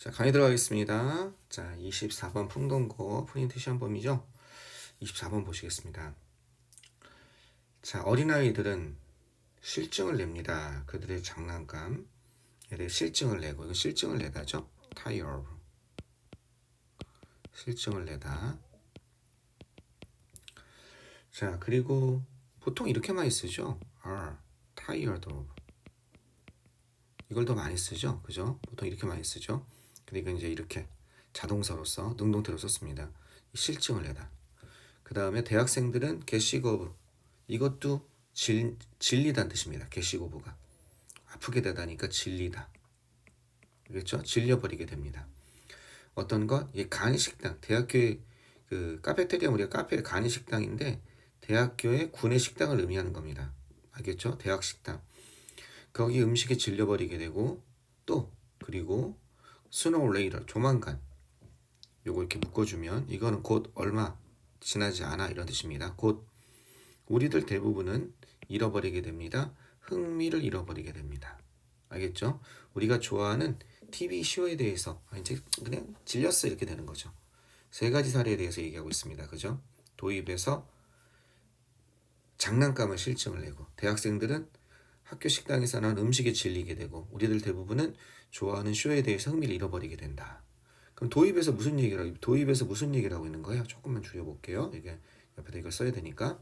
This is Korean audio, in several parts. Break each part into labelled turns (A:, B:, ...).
A: 자, 강의 들어가겠습니다. 자, 24번 풍동고 프린트 시험범위죠. 24번 보시겠습니다. 자, 어린아이들은 실증을 냅니다. 그들의 장난감에 대해 실증을 내고, 이건 실증을 내다죠. tire. 실증을 내다. 자, 그리고 보통 이렇게 많이 쓰죠. are tired of. 이걸 더 많이 쓰죠. 그죠? 보통 이렇게 많이 쓰죠. 그러니까 이제 이렇게 자동사로서 능동태로 썼습니다. 실증을 내다. 그 다음에 대학생들은 게시거브. 이것도 질리다는 뜻입니다. 게시거브가 아프게 되다니까 질리다. 그렇죠? 질려버리게 됩니다. 어떤 것? 이 간이식당. 대학교의 그 카페테리아, 우리가 카페의 간이식당인데 대학교의 구내식당을 의미하는 겁니다. 알겠죠? 대학식당. 거기 음식에 질려버리게 되고 또 그리고 sooner or later 조만간 요거 이렇게 묶어주면 이거는 곧 얼마 지나지 않아 이런 뜻입니다. 곧 우리들 대부분은 잃어버리게 됩니다. 흥미를 잃어버리게 됩니다. 알겠죠? 우리가 좋아하는 TV 쇼에 대해서 이제 그냥 질렸어 이렇게 되는 거죠. 세 가지 사례에 대해서 얘기하고 있습니다. 그죠? 도입에서 장난감을 실증을 내고 대학생들은 학교 식당에서 나온 음식에 질리게 되고 우리들 대부분은 좋아하는 쇼에 대해서 흥미를 잃어버리게 된다. 그럼 도입에서 무슨 얘기를 하고 있는 거예요? 조금만 줄여볼게요. 이게 옆에다 이걸 써야 되니까.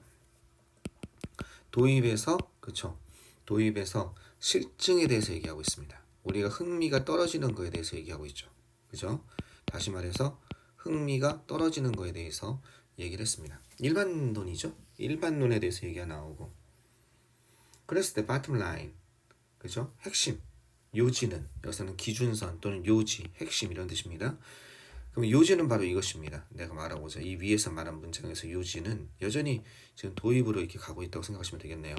A: 도입에서 그쵸? 도입에서 실증에 대해서 얘기하고 있습니다. 우리가 흥미가 떨어지는 거에 대해서 얘기하고 있죠. 그죠? 다시 말해서 흥미가 떨어지는 거에 대해서 얘기를 했습니다. 일반론이죠. 일반론에 대해서 얘기가 나오고 그랬을 때 bottom line 그죠? 핵심 요지는 여기서는 기준선 또는 요지 핵심 이런 뜻입니다. 그럼 요지는 바로 이것입니다. 내가 말하고자 이 위에서 말한 문장에서 요지는 여전히 지금 도입으로 이렇게 가고 있다고 생각하시면 되겠네요.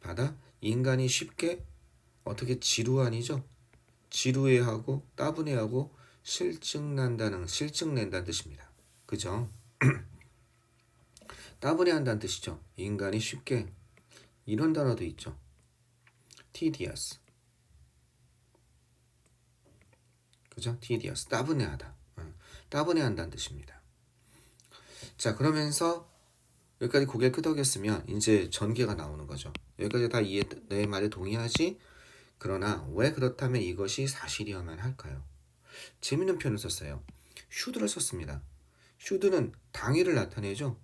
A: 바다 인간이 쉽게 어떻게 지루하니죠? 지루해하고 따분해하고 실증낸다는 뜻입니다. 그죠? 따분해한다는 뜻이죠. 인간이 쉽게 이런 단어도 있죠. tedious. 그죠? tedious. 따분해하다. 따분해한다는 뜻입니다. 자, 그러면서 여기까지 고개를 끄덕였으면 이제 전개가 나오는 거죠. 여기까지 다 내 말에 동의하지? 그러나 왜 그렇다면 이것이 사실이어야만 할까요? 재밌는 표현을 썼어요. should를 썼습니다. should는 당위를 나타내죠.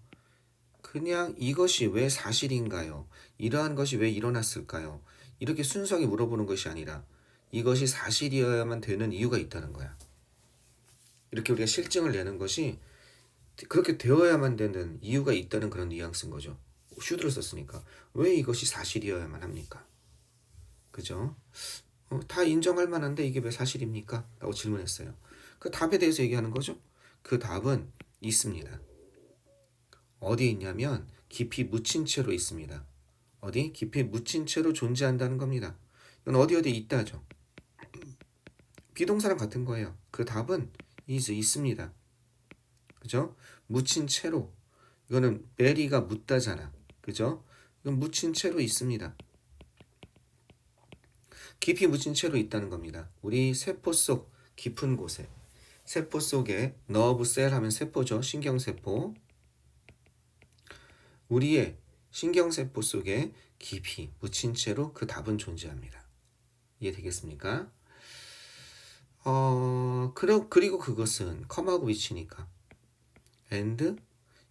A: 그냥 이것이 왜 사실인가요? 이러한 것이 왜 일어났을까요? 이렇게 순수하게 물어보는 것이 아니라 이것이 사실이어야만 되는 이유가 있다는 거야. 이렇게 우리가 실증을 내는 것이 그렇게 되어야만 되는 이유가 있다는 그런 뉘앙스인 거죠. should를 썼으니까 왜 이것이 사실이어야만 합니까? 그죠? 다 인정할 만한데 이게 왜 사실입니까? 라고 질문했어요. 그 답에 대해서 얘기하는 거죠. 그 답은 있습니다. 어디 있냐면 깊이 묻힌 채로 있습니다. 어디? 깊이 묻힌 채로 존재한다는 겁니다. 이건 어디 있다죠. 비동사랑 같은 거예요. 그 답은 있습니다. 그죠? 묻힌 채로. 이거는 베리가 묻다잖아. 그죠? 이건 묻힌 채로 있습니다. 깊이 묻힌 채로 있다는 겁니다. 우리 세포 속 깊은 곳에 세포 속에 너브셀 하면 세포죠. 신경세포. 우리의 신경세포 속에 깊이 묻힌 채로 그 답은 존재합니다. 이해되겠습니까? 그리고 그것은 컴하고 위치니까 and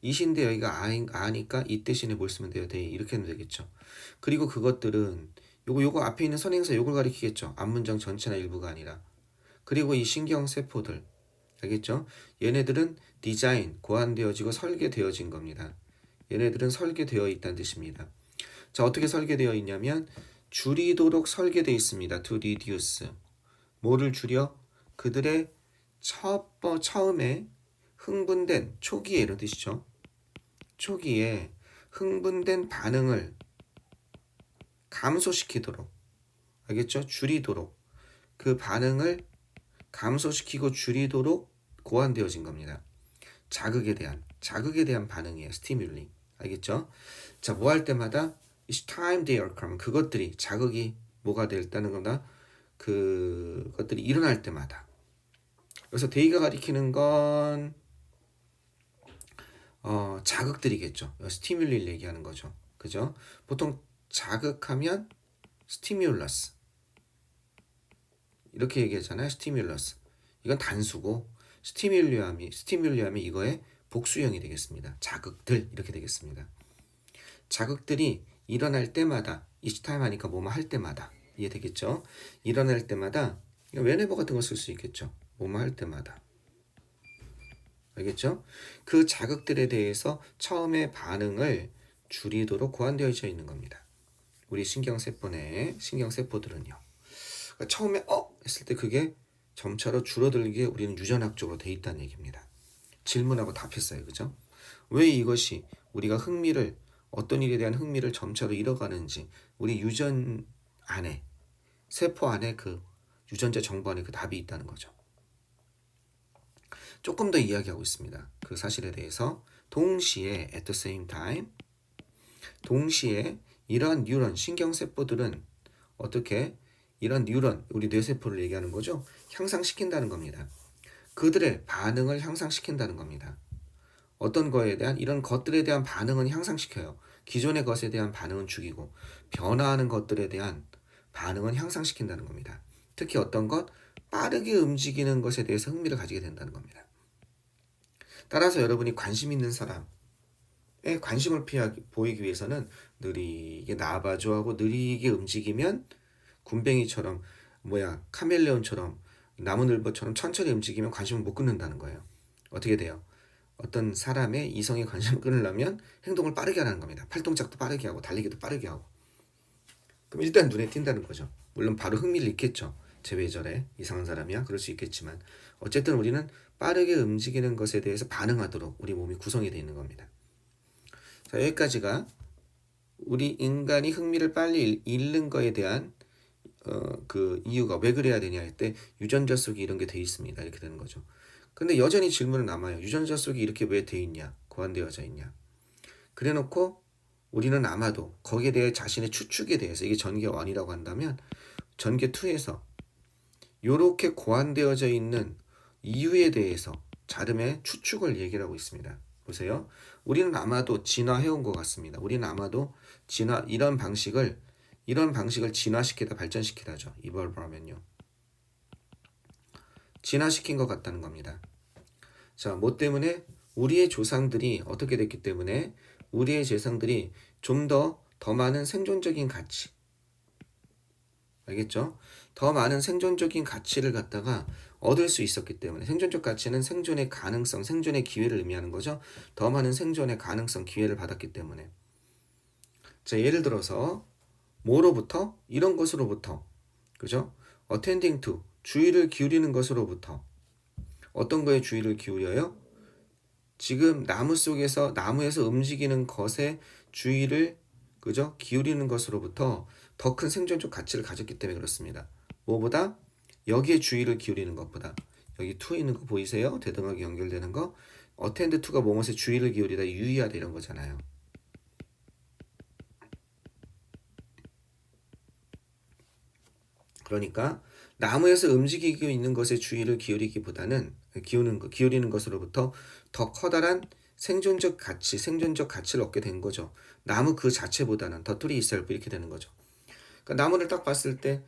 A: 이신데 여기가 아니까 이 대신에 뭘 쓰면 돼요? they 이렇게 하면 되겠죠. 그리고 그것들은 요거 앞에 있는 선행사 요걸 가리키겠죠. 앞문장 전체나 일부가 아니라. 그리고 이 신경세포들 알겠죠? 얘네들은 디자인, 고안되어지고 설계되어진 겁니다. 얘네들은 설계되어 있다는 뜻입니다. 자, 어떻게 설계되어 있냐면 줄이도록 설계되어 있습니다. to reduce. 뭐를 줄여? 그들의 처음에 흥분된 초기에 이런 뜻이죠. 초기에 흥분된 반응을 감소시키도록 알겠죠? 줄이도록 그 반응을 감소시키고 줄이도록 고안되어진 겁니다. 자극에 대한 반응이에요. 스티뮬리. 알겠죠? 자, 뭐 할 때마다 It's time they are come. 그것들이 자극이 뭐가 됐다는 거다. 그것들이 일어날 때마다 그래서 they가 가리키는 건 자극들이겠죠. 스티뮬리를 얘기하는 거죠. 그죠? 보통 자극하면 스티뮬러스 이렇게 얘기하잖아요. 스티뮬러스. 이건 단수고 스티뮬리함이 이거의 복수형이 되겠습니다. 자극들 이렇게 되겠습니다. 자극들이 일어날 때마다 each time 하니까 뭐뭐 할 때마다 이해되겠죠? 일어날 때마다 whenever 같은 거 쓸 수 있겠죠. 뭐뭐 할 때마다. 알겠죠? 그 자극들에 대해서 처음에 반응을 줄이도록 고안되어져 있는 겁니다. 우리 신경세포 내 신경세포들은요. 그러니까 처음에 했을 때 그게 점차로 줄어들게 우리는 유전학적으로 돼 있다는 얘기입니다. 질문하고 답했어요. 그죠? 왜 이것이 우리가 어떤 일에 대한 흥미를 점차로 잃어가는지 우리 유전 안에 세포 안에 그 유전자 정보 안에 그 답이 있다는 거죠. 조금 더 이야기하고 있습니다. 그 사실에 대해서 동시에 at the same time 동시에 이러한 뉴런 신경세포들은 어떻게 이런 뉴런 우리 뇌세포를 얘기하는 거죠. 향상시킨다는 겁니다. 그들의 반응을 향상시킨다는 겁니다. 어떤 거에 대한 이런 것들에 대한 반응은 향상시켜요. 기존의 것에 대한 반응은 죽이고 변화하는 것들에 대한 반응은 향상시킨다는 겁니다. 특히 어떤 것 빠르게 움직이는 것에 대해서 흥미를 가지게 된다는 겁니다. 따라서 여러분이 관심 있는 사람에 관심을 보이기 위해서는 느리게 나봐줘하고 느리게 움직이면 군뱅이처럼 카멜레온처럼 나무늘보처럼 천천히 움직이면 관심을 못 끊는다는 거예요. 어떻게 돼요? 어떤 사람의 이성의 관심을 끊으려면 행동을 빠르게 하는 겁니다. 팔동작도 빠르게 하고 달리기도 빠르게 하고. 그럼 일단 눈에 띈다는 거죠. 물론 바로 흥미를 잃겠죠. 쟤 왜 저래? 이상한 사람이야? 그럴 수 있겠지만 어쨌든 우리는 빠르게 움직이는 것에 대해서 반응하도록 우리 몸이 구성이 되어 있는 겁니다. 자, 여기까지가 우리 인간이 흥미를 빨리 잃는 거에 대한 그 이유가 왜 그래야 되냐 할 때 유전자 속에 이런 게 돼 있습니다. 이렇게 되는 거죠. 근데 여전히 질문은 남아요. 유전자 속에 이렇게 왜 돼 있냐? 고안되어져 있냐? 그래 놓고 우리는 아마도 거기에 대해 자신의 추측에 대해서 이게 전개 1이라고 한다면 전개 2에서 이렇게 고안되어져 있는 이유에 대해서 자름의 추측을 얘기를 하고 있습니다. 보세요. 우리는 아마도 진화해온 것 같습니다. 우리는 아마도 이런 방식을 진화시키다 발전시키다죠. evolve 하면요. 진화시킨 것 같다는 겁니다. 자, 뭐 때문에? 우리의 조상들이 어떻게 됐기 때문에 우리의 조상들이 좀 더 많은 생존적인 가치, 알겠죠? 더 많은 생존적인 가치를 갖다가 얻을 수 있었기 때문에 생존적 가치는 생존의 가능성, 생존의 기회를 의미하는 거죠. 더 많은 생존의 가능성, 기회를 받았기 때문에. 자, 예를 들어서 뭐로부터? 이런 것으로부터. 그죠? attending to, 주의를 기울이는 것으로부터. 어떤 거에 주의를 기울여요? 지금 나무에서 움직이는 것에 주의를 그죠? 기울이는 것으로부터 더 큰 생존적 가치를 가졌기 때문에 그렇습니다. 뭐보다? 여기에 주의를 기울이는 것보다. 여기 to 있는 거 보이세요? 대등하게 연결되는 거. attend to가 무엇에 주의를 기울이다, 유의하다 이런 거잖아요. 그러니까 나무에서 움직이고 있는 것에 주의를 기울이기보다는 기울이는 것으로부터 더 커다란 생존적 가치를 얻게 된 거죠. 나무 그 자체보다는 더 트리 itself 이렇게 되는 거죠. 그러니까 나무를 딱 봤을 때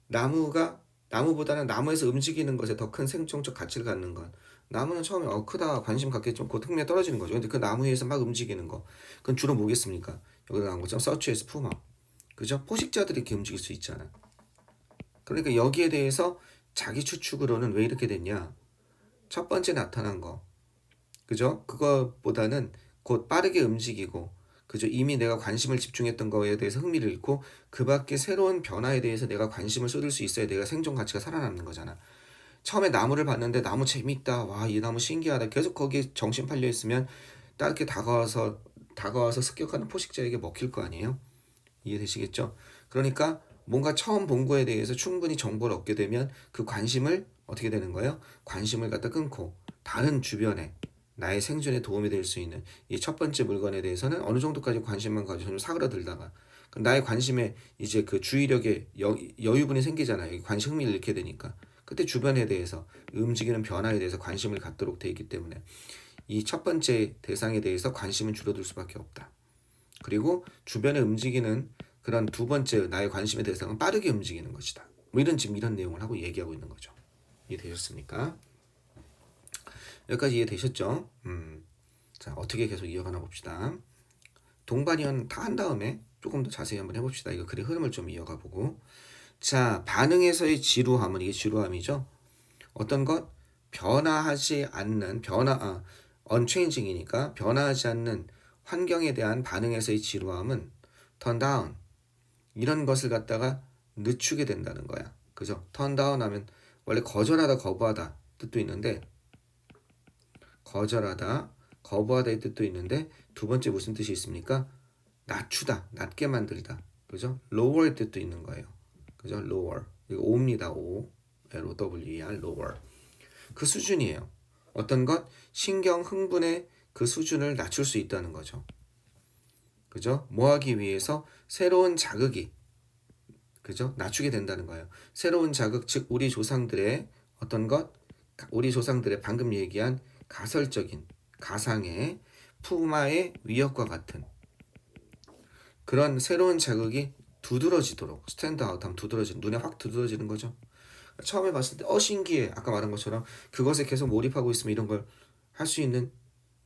A: 나무보다는 나무에서 움직이는 것에 더 큰 생존적 가치를 갖는 것. 나무는 처음에 크다 관심 갖겠죠. 곧 흥미가 떨어지는 거죠. 근데 그 나무 위에서 막 움직이는 거. 그건 주로 뭐겠습니까? 여기 나온 것처럼 서치에서 푸마. 그죠? 포식자들이 이렇게 움직일 수 있잖아. 그러니까 여기에 대해서 자기 추측으로는 왜 이렇게 됐냐? 첫 번째 나타난 거. 그죠? 그거보다는 곧 빠르게 움직이고 그죠? 이미 내가 관심을 집중했던 거에 대해서 흥미를 잃고 그 밖에 새로운 변화에 대해서 내가 관심을 쏟을 수 있어야 내가 생존 가치가 살아남는 거잖아. 처음에 나무를 봤는데 나무 재밌다. 와, 이 나무 신기하다. 계속 거기에 정신 팔려 있으면 따르게 다가와서 습격하는 포식자에게 먹힐 거 아니에요? 이해되시겠죠? 그러니까 뭔가 처음 본 거에 대해서 충분히 정보를 얻게 되면 그 관심을 어떻게 되는 거예요? 관심을 갖다 끊고 다른 주변에 나의 생존에 도움이 될 수 있는 이 첫 번째 물건에 대해서는 어느 정도까지 관심만 가지고 좀 사그라들다가 나의 관심에 이제 그 주의력에 여유분이 생기잖아요. 관심 흥미를 잃게 되니까. 그때 주변에 대해서 움직이는 변화에 대해서 관심을 갖도록 돼 있기 때문에 이 첫 번째 대상에 대해서 관심은 줄어들 수밖에 없다. 그리고 주변에 움직이는 그런 두 번째 나의 관심의 대상은 빠르게 움직이는 것이다. 뭐 이런 지금 이런 내용을 하고 얘기하고 있는 거죠. 이해되셨습니까? 여기까지 이해되셨죠? 자, 어떻게 계속 이어가나 봅시다. 동반이언 다 한 다음에 조금 더 자세히 한번 해봅시다. 이거 글의 흐름을 좀 이어가 보고. 자, 반응에서의 지루함은 이게 지루함이죠. 어떤 것 변화하지 않는 unchanging이니까 변화하지 않는 환경에 대한 반응에서의 지루함은 turn down 이런 것을 갖다가 늦추게 된다는 거야. 그죠? turn down 하면 원래 거절하다, 거부하다 뜻도 있는데 거절하다, 거부하다의 뜻도 있는데 두 번째 무슨 뜻이 있습니까? 낮추다, 낮게 만들다. 그죠? lower의 뜻도 있는 거예요. 그죠? lower. 이거 O입니다. O. L-O-W-E-R, lower. 그 수준이에요. 어떤 것? 신경 흥분의 그 수준을 낮출 수 있다는 거죠. 그죠? 뭐 하기 위해서? 새로운 자극이 그죠? 낮추게 된다는 거예요. 새로운 자극, 즉 우리 조상들의 어떤 것? 우리 조상들의 방금 얘기한 가설적인 가상의 푸마의 위협과 같은 그런 새로운 자극이 두드러지도록 스탠드아웃하면 두드러지는 눈에 확 두드러지는 거죠. 처음에 봤을 때 신기해 아까 말한 것처럼 그것에 계속 몰입하고 있으면 이런 걸 할 수 있는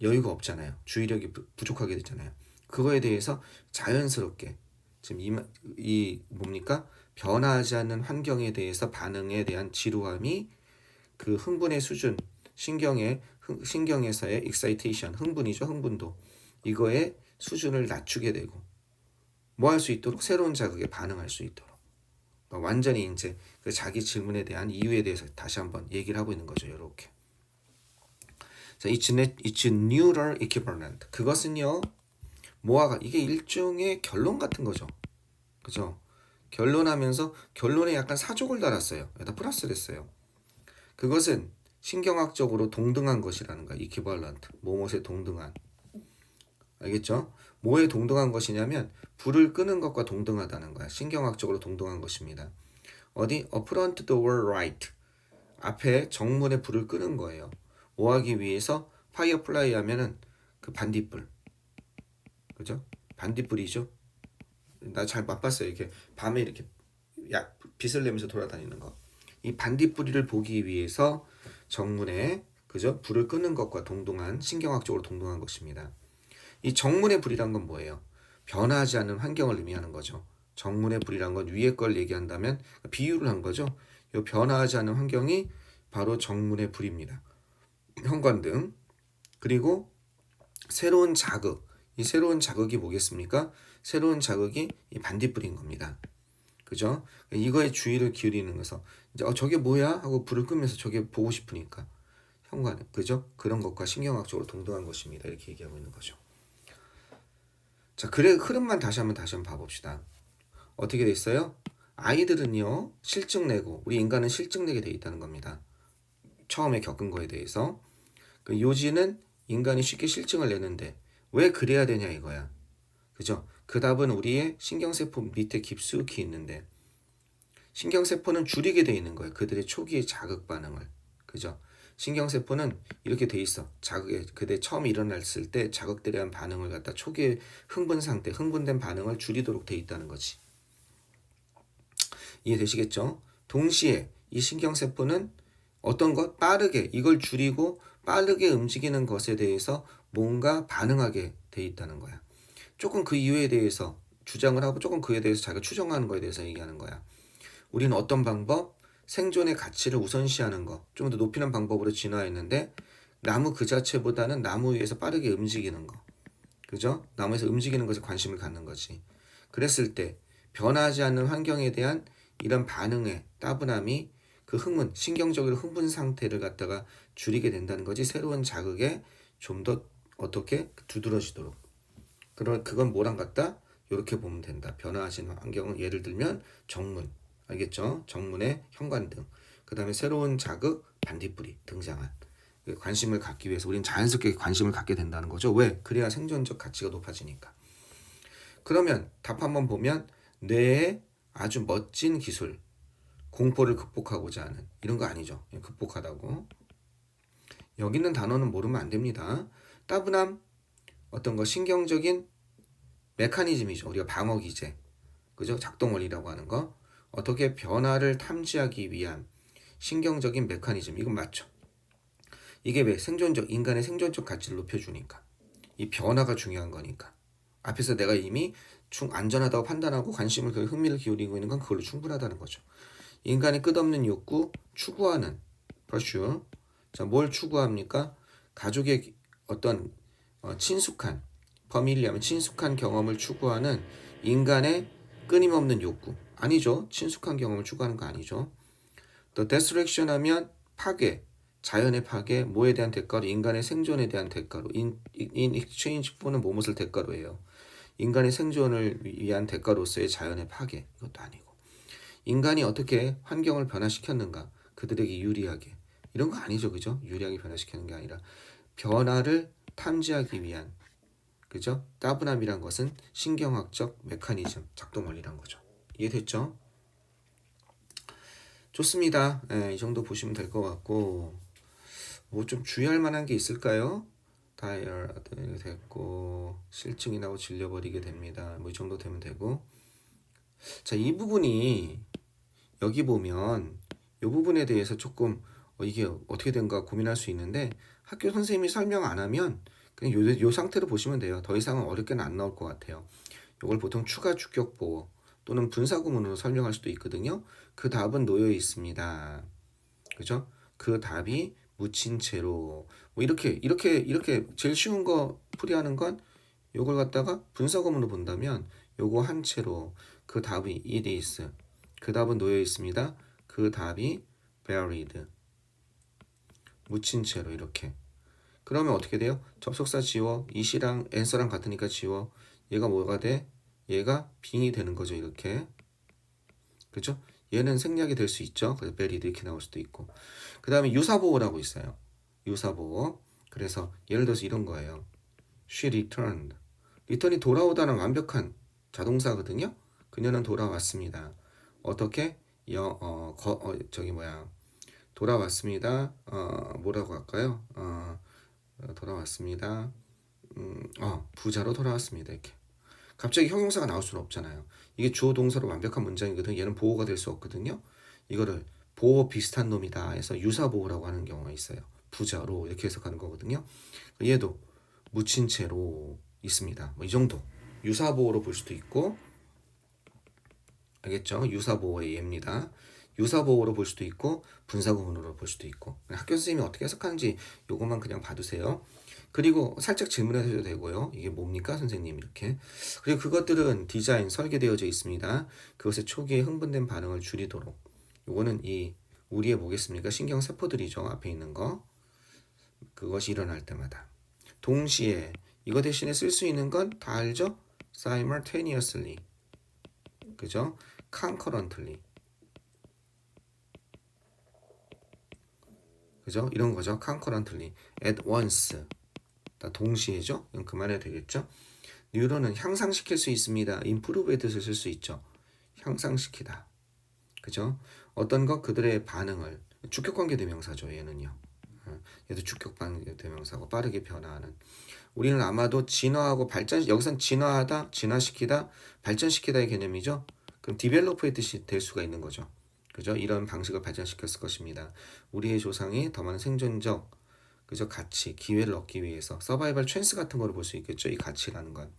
A: 여유가 없잖아요. 주의력이 부족하게 되잖아요. 그거에 대해서 자연스럽게 지금 이 뭡니까? 변화하지 않는 환경에 대해서 반응에 대한 지루함이 그 흥분의 수준 신경에서의 excitation 흥분이죠. 흥분도 이거의 수준을 낮추게 되고 뭐 할 수 있도록 새로운 자극에 반응할 수 있도록 완전히 이제 그 자기 질문에 대한 이유에 대해서 다시 한번 얘기를 하고 있는 거죠. 이렇게. 자, it's neural equivalent. 그것은요, 모아가 이게 일종의 결론 같은 거죠. 그죠? 결론하면서 결론에 약간 사족을 달았어요. 여기다 플러스를 했어요. 그것은 신경학적으로 동등한 것이라는 거야. equivalent. 뭐뭐에 동등한. 알겠죠? 뭐에 동등한 것이냐면 불을 끄는 것과 동등하다는 거야. 신경학적으로 동등한 것입니다. 어디? front door right. 앞에 정문에 불을 끄는 거예요. 뭐 하기 위해서? 파이어플라이 하면은 그 반딧불. 그죠? 반딧불이죠? 나 잘 맛봤어요. 이렇게 밤에 이렇게 빛을 내면서 돌아다니는 거. 이 반딧불이를 보기 위해서 정문에 그죠? 불을 끄는 것과 동등한 신경학적으로 동등한 것입니다. 이 정문의 불이란 건 뭐예요? 변화하지 않는 환경을 의미하는 거죠. 정문의 불이란 건 위에 걸 얘기한다면 비유를 한 거죠. 이 변화하지 않는 환경이 바로 정문의 불입니다. 현관등. 그리고 새로운 자극. 이 새로운 자극이 뭐겠습니까? 새로운 자극이 이 반딧불인 겁니다. 그죠? 이거에 주의를 기울이는 거서 이제 저게 뭐야? 하고 불을 끄면서 저게 보고 싶으니까 현관. 그죠? 그런 것과 신경학적으로 동등한 것입니다. 이렇게 얘기하고 있는 거죠. 자, 글의 흐름만 다시 한번 봐봅시다. 어떻게 돼 있어요? 아이들은요 실증 내고 우리 인간은 실증 내게 돼 있다는 겁니다. 처음에 겪은 거에 대해서 그 요지는 인간이 쉽게 실증을 내는데 왜 그래야 되냐 이거야. 그죠? 그 답은 우리의 신경세포 밑에 깊숙이 있는데 신경세포는 줄이게 돼 있는 거예요. 그들의 초기의 자극 반응을. 그죠? 신경세포는 이렇게 돼 있어. 자극에 그때 처음 일어났을 때 자극들에 대한 반응을 갖다 초기의 흥분 상태, 흥분된 반응을 줄이도록 돼 있다는 거지. 이해되시겠죠? 동시에 이 신경세포는 어떤 것 빠르게 이걸 줄이고 빠르게 움직이는 것에 대해서 뭔가 반응하게 돼 있다는 거야. 조금 그 이유에 대해서 주장을 하고 조금 그에 대해서 자기가 추정하는 거에 대해서 얘기하는 거야. 우리는 어떤 방법? 생존의 가치를 우선시하는 것, 좀 더 높이는 방법으로 진화했는데 나무 그 자체보다는 나무 위에서 빠르게 움직이는 거. 그죠? 나무에서 움직이는 것에 관심을 갖는 거지. 그랬을 때 변하지 않는 환경에 대한 이런 반응의 따분함이 그 흥분, 신경적으로 흥분 상태를 갖다가 줄이게 된다는 거지. 새로운 자극에 좀 더 어떻게 두드러지도록. 그건 뭐랑 같다? 이렇게 보면 된다. 변화하시는 환경은 예를 들면 정문, 알겠죠? 정문의 현관등, 그 다음에 새로운 자극, 반딧불이 등장한 관심을 갖기 위해서 우리는 자연스럽게 관심을 갖게 된다는 거죠. 왜? 그래야 생존적 가치가 높아지니까. 그러면 답 한번 보면 뇌의 아주 멋진 기술, 공포를 극복하고자 하는 이런 거 아니죠. 극복하다고. 여기 있는 단어는 모르면 안 됩니다. 따분함 어떤 거 신경적인 메커니즘이죠. 우리가 방어 기제, 그죠? 작동 원리라고 하는 거. 어떻게 변화를 탐지하기 위한 신경적인 메커니즘. 이건 맞죠. 이게 왜 생존적 인간의 생존적 가치를 높여주니까. 이 변화가 중요한 거니까. 앞에서 내가 이미 안전하다고 판단하고 관심을 흥미를 기울이고 있는 건 그걸로 충분하다는 거죠. 인간의 끝없는 욕구, 추구하는 pursuit. 자, 뭘 추구합니까? 가족의 어떤 친숙한 퍼밀리하면 친숙한 경험을 추구하는 인간의 끊임없는 욕구. 아니죠. 친숙한 경험을 추구하는 거 아니죠. 또 destruction 하면 파괴, 자연의 파괴, 뭐에 대한 대가로? 인간의 생존에 대한 대가로. in exchange for는 무엇을 대가로 해요? 인간의 생존을 위한 대가로서의 자연의 파괴. 이것도 아니고. 인간이 어떻게 환경을 변화시켰는가? 그들에게 유리하게. 이런 거 아니죠. 그죠? 유리하게 변화시키는 게 아니라 변화를 탐지하기 위한, 그죠? 따분함이란 것은 신경학적 메커니즘, 작동 원리란 거죠. 이해됐죠? 좋습니다. 이 정도 보시면 될 것 같고, 뭐 좀 주의할 만한 게 있을까요? 다이얼 됐고, 실증이 나고 질려버리게 됩니다. 뭐 이 정도 되면 되고. 자, 이 부분이 여기 보면 이 부분에 대해서 조금 이게 어떻게 된가 고민할 수 있는데 학교 선생님이 설명 안 하면 그냥 요 상태로 보시면 돼요. 더 이상은 어렵게는 안 나올 것 같아요. 이걸 보통 추가 주격 보호 또는 분사 구문으로 설명할 수도 있거든요. 그 답은 놓여 있습니다. 그죠? 그 답이 묻힌 채로 뭐 이렇게 제일 쉬운 거 풀이하는 건 요걸 갖다가 분사 구문으로 본다면 요거 한 채로 그 답이 it is 그 답은 놓여 있습니다. 그 답이 buried 묻힌 채로 이렇게. 그러면 어떻게 돼요? 접속사 지워 it이랑 answer랑 같으니까 지워. 얘가 뭐가 돼? 얘가 being이 되는 거죠. 이렇게. 그죠? 얘는 생략이 될 수 있죠. 그래서 buried 이렇게 나올 수도 있고. 그 다음에 유사보호라고 있어요. 유사보호. 그래서 예를 들어서 이런 거예요. She returned. return이 돌아오다는 완벽한 자동사거든요. 그녀는 돌아왔습니다. 어떻게? 돌아왔습니다. 뭐라고 할까요? 돌아왔습니다. 부자로 돌아왔습니다. 이렇게. 갑자기 형용사가 나올 수는 없잖아요. 이게 주어 동사로 완벽한 문장이거든요. 얘는 보호가 될 수 없거든요. 이거를 보호 비슷한 놈이다 해서 유사보호라고 하는 경우가 있어요. 부자로 이렇게 해석하는 거거든요. 얘도 묻힌 채로 있습니다. 뭐 이 정도. 유사보호로 볼 수도 있고, 알겠죠? 유사보호의 예입니다. 유사보호로 볼 수도 있고 분사구문으로 볼 수도 있고 학교 선생님이 어떻게 해석하는지 요것만 그냥 봐두세요. 그리고 살짝 질문해도 되고요. 이게 뭡니까 선생님 이렇게. 그리고 그것들은 디자인 설계되어져 있습니다. 그것의 초기에 흥분된 반응을 줄이도록. 요거는 이 우리의 뭐겠습니까? 신경세포들이죠. 앞에 있는 거. 그것이 일어날 때마다. 동시에 이거 대신에 쓸 수 있는 건 다 알죠? simultaneously. 그죠? concurrently. 그죠? 이런 거죠. concurrently, at once. 다 동시에죠. 이건 그만해도 되겠죠? 뉴런은 향상시킬 수 있습니다. improve의 뜻을 쓸 수 있죠. 향상시키다. 그죠? 어떤 것 그들의 반응을 주격관계 대명사죠. 얘는요. 얘도 주격관계 대명사고 빠르게 변화하는. 우리는 아마도 진화하고 발전 여기선 진화하다, 진화시키다, 발전시키다의 개념이죠. 그럼 디벨로퍼의 뜻이 될 수가 있는 거죠. 그죠? 이런 방식을 발전시켰을 것입니다. 우리의 조상이 더 많은 생존적 그죠? 가치, 기회를 얻기 위해서 서바이벌 찬스 같은 거를 볼 수 있겠죠. 이 가치라는 건.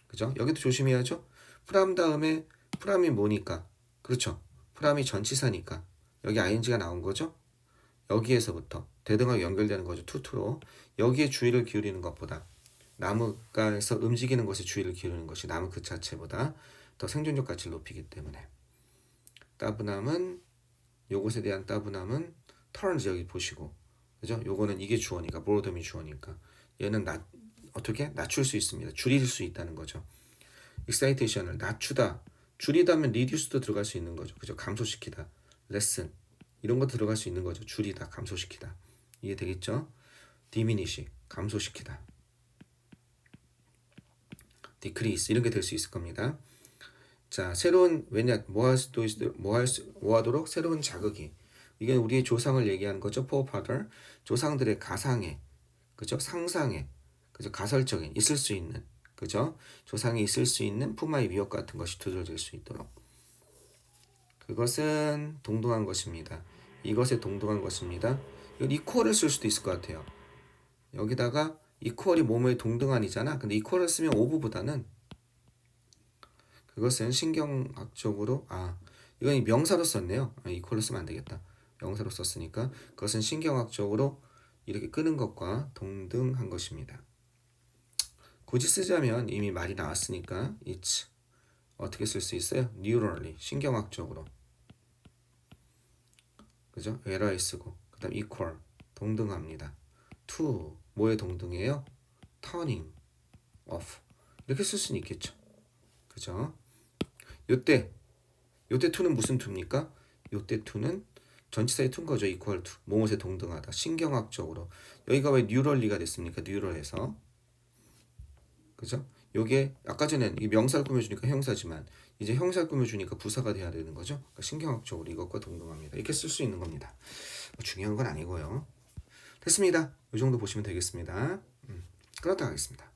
A: 그죠? 여기도 조심해야죠. 프람 다음에 프람이 뭐니까? 그렇죠. 프람이 전치사니까. 여기 ing가 나온 거죠. 여기에서부터 대등하게 연결되는 거죠. 투투로. 여기에 주의를 기울이는 것보다 나무가에서 움직이는 것에 주의를 기울이는 것이 나무 그 자체보다 더 생존적 가치를 높이기 때문에. 따분함은 요것에 대한 따분함은 turns 여기 보시고 그죠? 요거는 이게 주어니까 boredom이 주어니까 얘는 어떻게 낮출 수 있습니다. 줄일 수 있다는 거죠. excitation을 낮추다 줄이다면 reduce도 들어갈 수 있는 거죠. 그죠? 감소시키다 lessen 이런 거 들어갈 수 있는 거죠. 줄이다 감소시키다 이해되겠죠? diminish 감소시키다 decrease 이런 게 될 수 있을 겁니다. 자, 새로운 왜냐 뭐 하도록 새로운 자극이 이게 우리의 조상을 얘기하는 거죠. forefather 조상들의 가상에 그죠? 상상에 그죠? 가설적인 있을 수 있는 그죠? 조상이 있을 수 있는 푸마의 위협 같은 것이 두드러질 수 있도록 그것은 동등한 것입니다. 이것에 동등한 것입니다. 이건 equal을 쓸 수도 있을 것 같아요. 여기다가 equal이 뭐뭐에 동등한이잖아. 근데 equal을 쓰면 of보다는 그것은 신경학적으로 이건 명사로 썼네요. equal로 쓰면 안 되겠다. 명사로 썼으니까 그것은 신경학적으로 이렇게 끄는 것과 동등한 것입니다. 굳이 쓰자면 이미 말이 나왔으니까 it's 어떻게 쓸 수 있어요? neurally 신경학적으로 그죠? LI 쓰고 그다음 equal 동등합니다. to 뭐에 동등해요? turning off 이렇게 쓸 수는 있겠죠. 그죠? 요때 to는 무슨 to입니까? 요때 to는 전치사의 to인 거죠. equal to 뭐뭐에 동등하다. 신경학적으로 여기가 왜 neurally가 됐습니까? neural에서 그죠? 요게 아까 전엔 이 명사를 꾸며주니까 형사지만 이제 형사를 꾸며주니까 부사가 돼야 되는 거죠. 그러니까 신경학적으로 이것과 동등합니다. 이렇게 쓸 수 있는 겁니다. 뭐 중요한 건 아니고요. 됐습니다. 이 정도 보시면 되겠습니다. 끊었다 가겠습니다.